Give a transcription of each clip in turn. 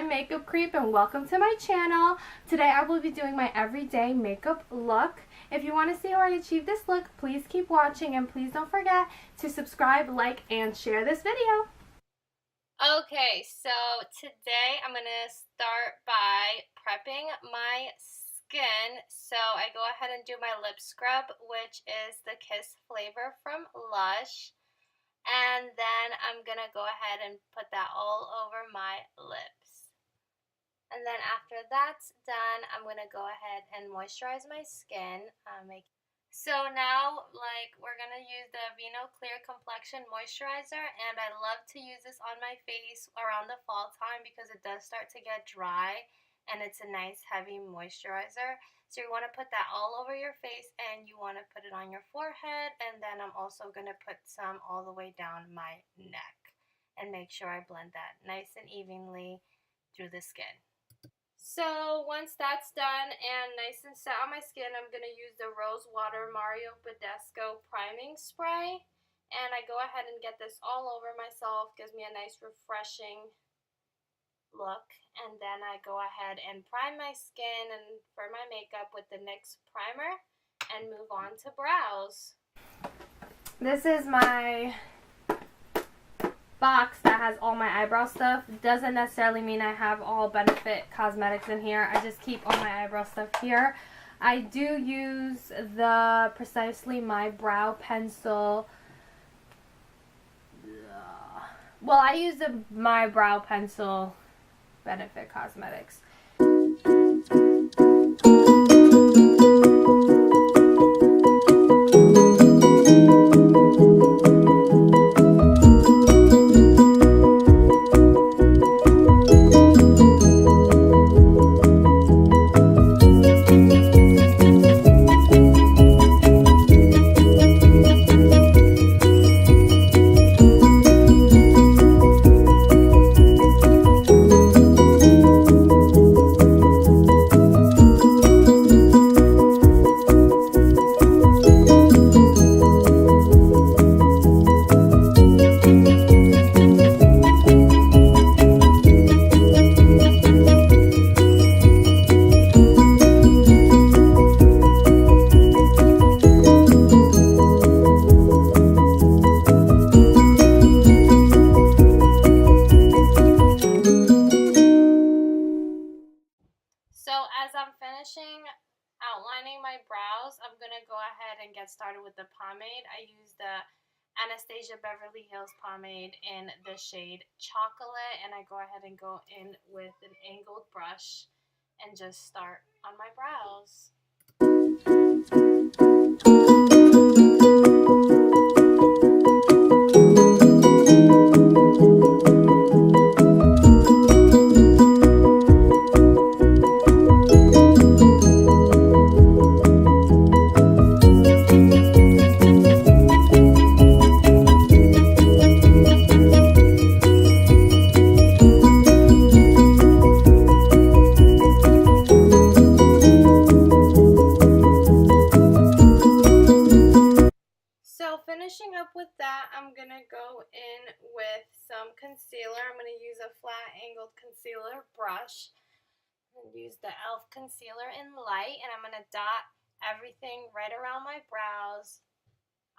I'm Makeup Creep and welcome to my channel. Today I will be doing my everyday makeup look. If you want to see how I achieve this look, please keep watching and please don't forget to subscribe, like, and share this video. Okay, so today I'm going to start by prepping my skin. So I go ahead and do my lip scrub, which is the Kiss flavor from Lush. And then I'm going to go ahead and put that all over my lips. And then after that's done, I'm going to go ahead and moisturize my skin. So now, we're going to use the Vino Clear Complexion Moisturizer. And I love to use this on my face around the fall time because it does start to get dry. And it's a nice heavy moisturizer. So you want to put that all over your face and you want to put it on your forehead. And then I'm also going to put some all the way down my neck. And make sure I blend that nice and evenly through the skin. So once that's done and nice and set on my skin, I'm going to use the Rose Water Mario Badescu Priming Spray. And I go ahead and get this all over myself. Gives me a nice refreshing look. And then I go ahead and prime my skin and for my makeup with the NYX primer and move on to brows. This is my box that has all my eyebrow stuff. Doesn't necessarily mean I have all Benefit Cosmetics in here. I just keep all my eyebrow stuff here. I do use the Precisely My Brow Pencil. Well, I use the My Brow Pencil Benefit Cosmetics. Outlining my brows, I'm going to go ahead and get started with the pomade. I use the Anastasia Beverly Hills pomade in the shade Chocolate, and I go ahead and go in with an angled brush and just start on my brows. Finishing up with that, I'm going to go in with some concealer. I'm going to use a flat angled concealer brush. I'm going to use the e.l.f. concealer in light, and I'm going to dot everything right around my brows,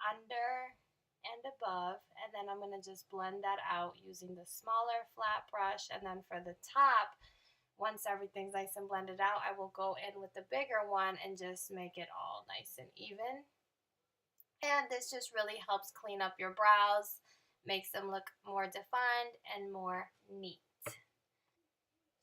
under and above, and then I'm going to just blend that out using the smaller flat brush. And then for the top, once everything's nice and blended out, I will go in with the bigger one and just make it all nice and even. And this just really helps clean up your brows, makes them look more defined and more neat.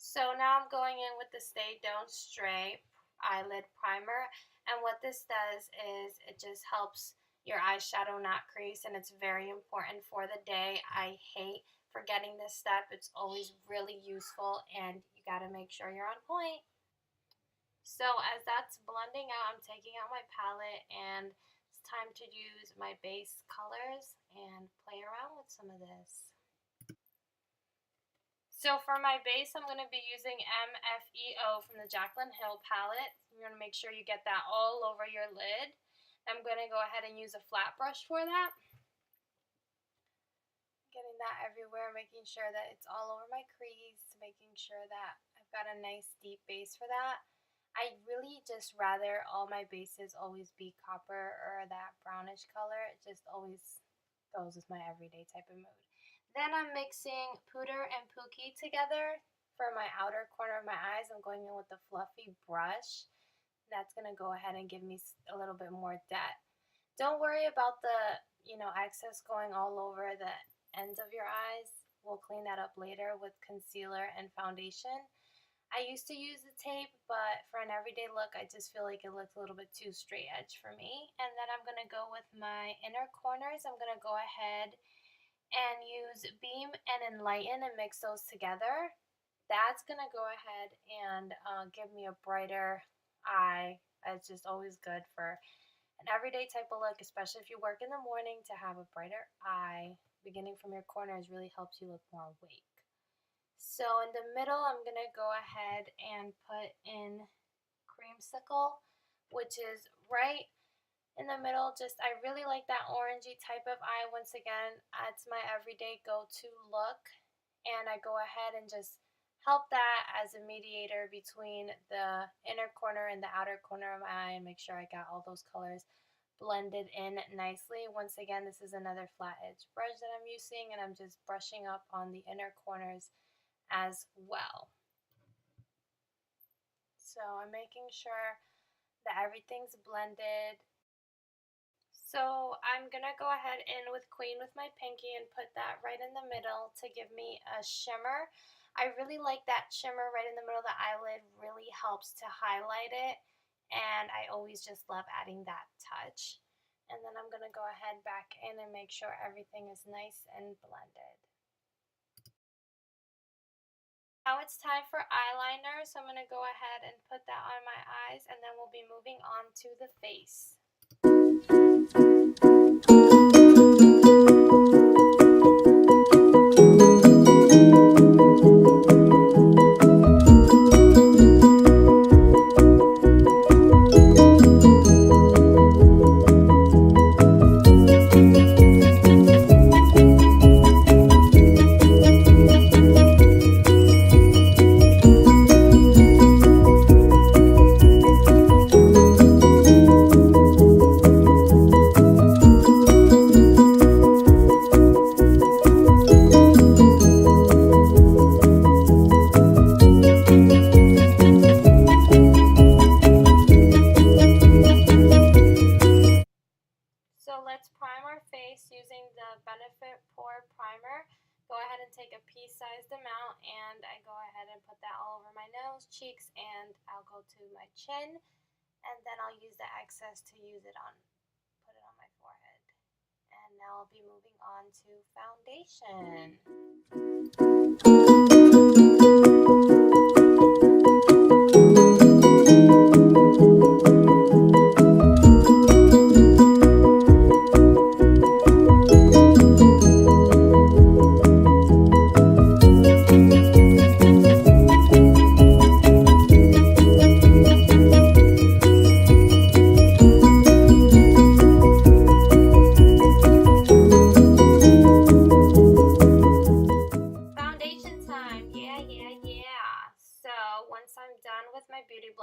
So now I'm going in with the Stay Don't Stray eyelid primer. And what this does is it just helps your eyeshadow not crease, and it's very important for the day. I hate forgetting this step. It's always really useful, and you got to make sure you're on point. So as that's blending out, I'm taking out my palette and time to use my base colors and play around with some of this. So for my base, I'm going to be using MFEO from the Jaclyn Hill palette. You're going to make sure you get that all over your lid. I'm going to go ahead and use a flat brush for that. getting that everywhere, making sure that it's all over my crease, making sure that I've got a nice deep base for that. I really just rather all my bases always be copper or that brownish color. It just always goes with my everyday type of mood. Then I'm mixing Puder and Pookie together for my outer corner of my eyes. I'm going in with the fluffy brush. That's going to go ahead and give me a little bit more depth. Don't worry about the, excess going all over the ends of your eyes. We'll clean that up later with concealer and foundation. I used to use the tape, but for an everyday look, I just feel like it looks a little bit too straight edge for me. And then I'm going to go with my inner corners. I'm going to go ahead and use Beam and Enlighten and mix those together. That's going to go ahead and give me a brighter eye. It's just always good for an everyday type of look, especially if you work in the morning, to have a brighter eye. Beginning from your corners really helps you look more awake. So in the middle, I'm going to go ahead and put in Creamsicle, which is right in the middle. I really like that orangey type of eye. Once again, it's my everyday go-to look. And I go ahead and just help that as a mediator between the inner corner and the outer corner of my eye and make sure I got all those colors blended in nicely. Once again, this is another flat edge brush that I'm using, and I'm just brushing up on the inner corners as well. So I'm making sure that everything's blended. So I'm going to go ahead in with Queen with my pinky and put that right in the middle to give me a shimmer. I really like that shimmer right in the middle of the eyelid. Really helps to highlight it, and I always just love adding that touch. And then I'm going to go ahead back in and make sure everything is nice and blended. Now it's time for eyeliner, so I'm going to go ahead and put that on my eyes, and then we'll be moving on to the face. Take a pea-sized amount, and I go ahead and put that all over my nose, cheeks, and I'll go to my chin, and then I'll use the excess to put it on my forehead. And now I'll be moving on to foundation.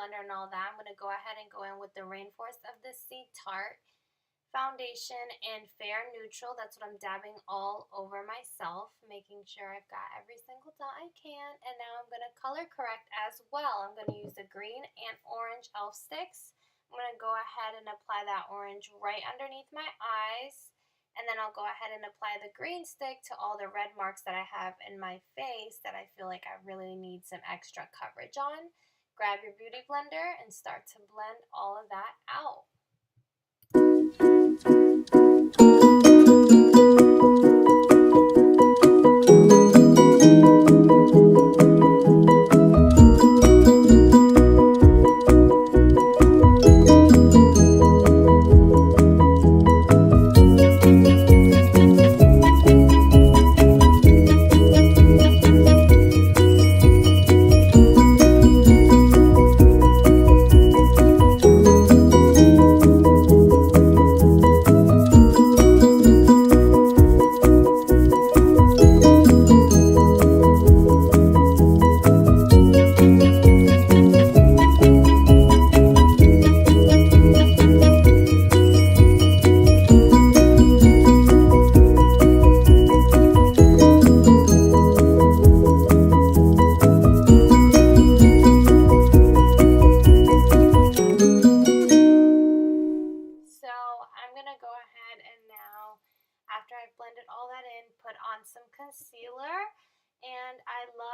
And all that, I'm going to go ahead and go in with the Rainforest of the Sea Tarte foundation in Fair Neutral. That's what I'm dabbing all over myself, making sure I've got every single dot I can. And now I'm going to color correct as well. I'm going to use the green and orange elf sticks. I'm going to go ahead and apply that orange right underneath my eyes. And then I'll go ahead and apply the green stick to all the red marks that I have in my face that I feel like I really need some extra coverage on. Grab your beauty blender and start to blend all of that out.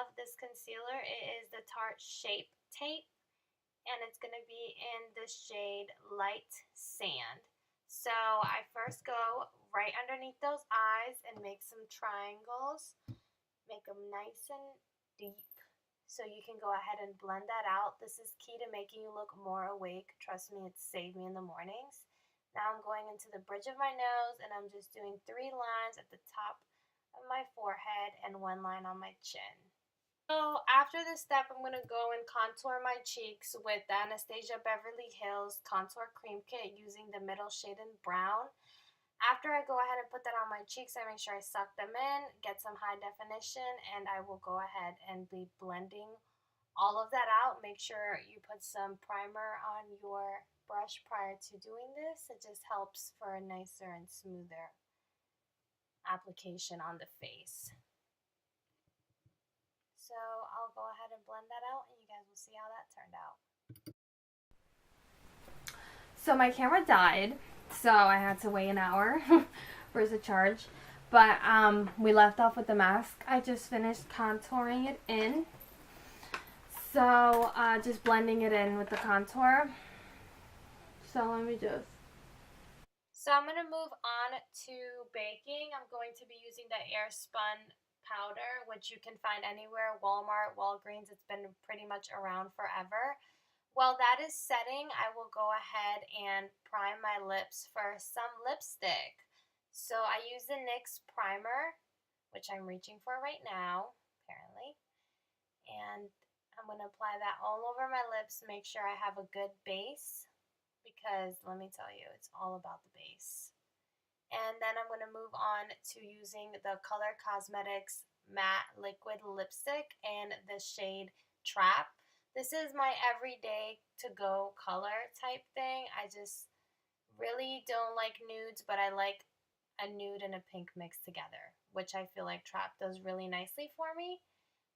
love this concealer. It is the Tarte Shape Tape, and it's going to be in the shade Light Sand. So I first go right underneath those eyes and make some triangles. Make them nice and deep so you can go ahead and blend that out. This is key to making you look more awake. Trust me, it's saved me in the mornings. Now I'm going into the bridge of my nose, and I'm just doing 3 lines at the top of my forehead and 1 line on my chin. So after this step, I'm going to go and contour my cheeks with the Anastasia Beverly Hills Contour Cream Kit using the middle shade in brown. After I go ahead and put that on my cheeks, I make sure I suck them in, get some high definition, and I will go ahead and be blending all of that out. Make sure you put some primer on your brush prior to doing this. It just helps for a nicer and smoother application on the face. So I'll go ahead and blend that out, and you guys will see how that turned out. So my camera died, so I had to wait an hour for the charge. But we left off with the mask. I just finished contouring it in. So just blending it in with the contour. So let me just. So I'm going to move on to baking. I'm going to be using the Airspun powder, which you can find anywhere, Walmart, Walgreens. It's been pretty much around forever. While that is setting, I will go ahead and prime my lips for some lipstick. So I use the NYX primer, which I'm reaching for right now, apparently. And I'm going to apply that all over my lips, make sure I have a good base, because let me tell you, it's all about the base. And then I'm going to move on to using the Color Cosmetics Matte Liquid Lipstick in the shade Trap. This is my everyday to-go color type thing. I just really don't like nudes, but I like a nude and a pink mixed together, which I feel like Trap does really nicely for me.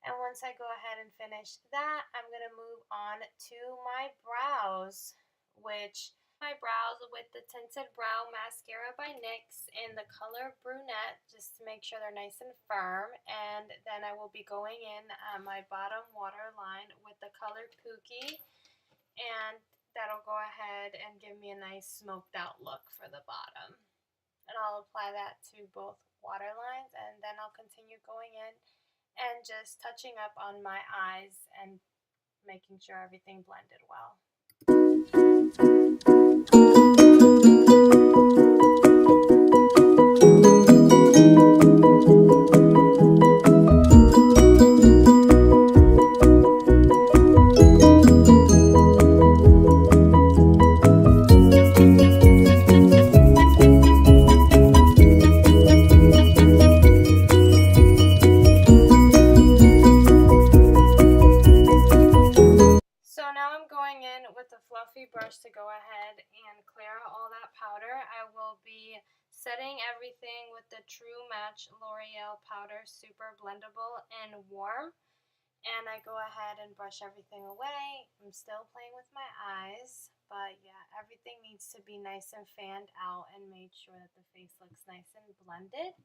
And once I go ahead and finish that, I'm going to move on to my brows, which my brows with the Tinted Brow Mascara by NYX in the color Brunette, just to make sure they're nice and firm. And then I will be going in on my bottom waterline with the color Pookie, and that'll go ahead and give me a nice smoked out look for the bottom. And I'll apply that to both waterlines, and then I'll continue going in and just touching up on my eyes and making sure everything blended well. Brush to go ahead and clear out all that powder. I will be setting everything with the True Match L'Oreal powder, super blendable and warm. And I go ahead and brush everything away. I'm still playing with my eyes, but yeah, everything needs to be nice and fanned out and made sure that the face looks nice and blended.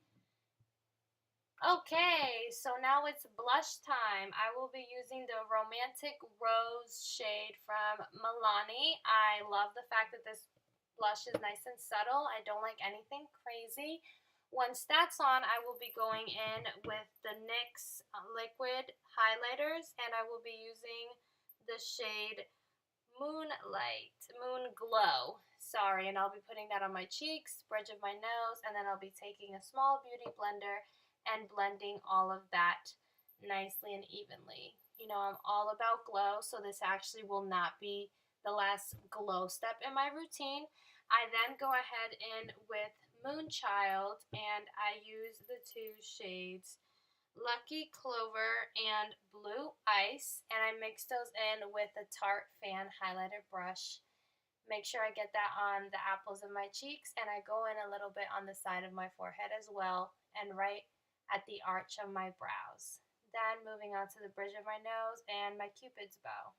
Okay, so now it's blush time. I will be using the Romantic Rose shade from Milani. I love the fact that this blush is nice and subtle. I don't like anything crazy. Once that's on, I will be going in with the NYX liquid highlighters, and I will be using the shade Moonlight, Moon Glow. Sorry, and I'll be putting that on my cheeks, bridge of my nose, and then I'll be taking a small beauty blender and blending all of that nicely and evenly. You know, I'm all about glow, so this actually will not be the last glow step in my routine. I then go ahead in with Moonchild, and I use the 2 shades Lucky Clover and Blue Ice, and I mix those in with the Tarte Fan Highlighter brush. Make sure I get that on the apples of my cheeks, and I go in a little bit on the side of my forehead as well, and right at the arch of my brows. Then moving on to the bridge of my nose and my Cupid's bow.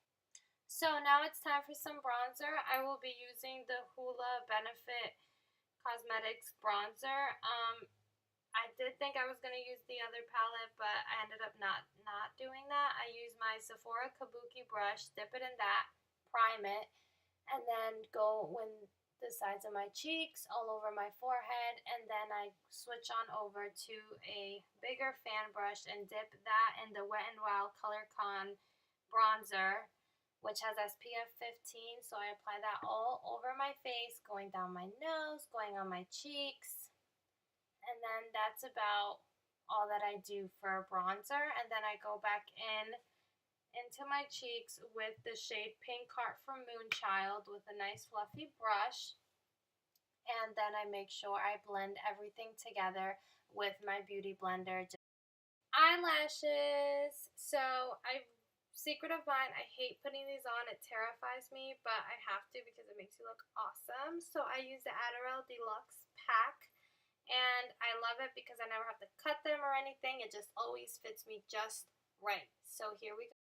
So now it's time for some bronzer. I will be using the Hoola Benefit Cosmetics bronzer. I did think I was going to use the other palette, but I ended up not doing that. I used my Sephora Kabuki brush, dip it in that, prime it, and then go when the sides of my cheeks, all over my forehead, and then I switch on over to a bigger fan brush and dip that in the Wet n Wild Color Con bronzer, which has SPF 15, so I apply that all over my face, going down my nose, going on my cheeks. And then that's about all that I do for bronzer. And then I go back into my cheeks with the shade Pink Heart from Moonchild with a nice fluffy brush. And then I make sure I blend everything together with my beauty blender. Eyelashes. So secret of mine, I hate putting these on. It terrifies me, but I have to because it makes you look awesome. So I use the Eyebrow Deluxe Pack. And I love it because I never have to cut them or anything. It just always fits me just right. So here we go.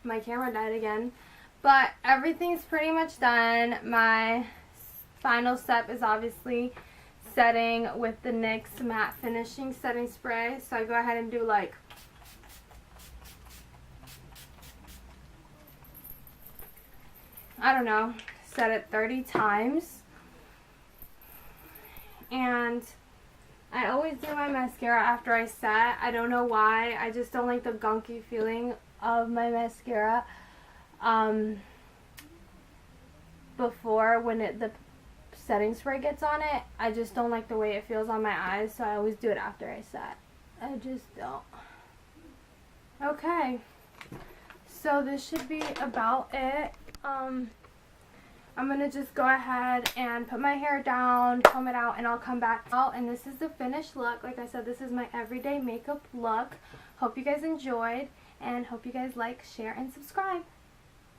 My camera died again, but everything's pretty much done. My final step is obviously setting with the NYX Matte Finishing Setting Spray. So I go ahead and do like I don't know, set it 30 times. And I always do my mascara after I set. I don't know why. I just don't like the gunky feeling of my mascara before when the setting spray gets on it. I just don't like the way it feels on my eyes, so I always do it after I set. I just don't. Okay, so this should be about it. I'm gonna just go ahead and put my hair down, comb it out, and I'll come back out. And this is the finished look. Like I said, this is my everyday makeup look. Hope you guys enjoyed, and hope you guys like, share, and subscribe.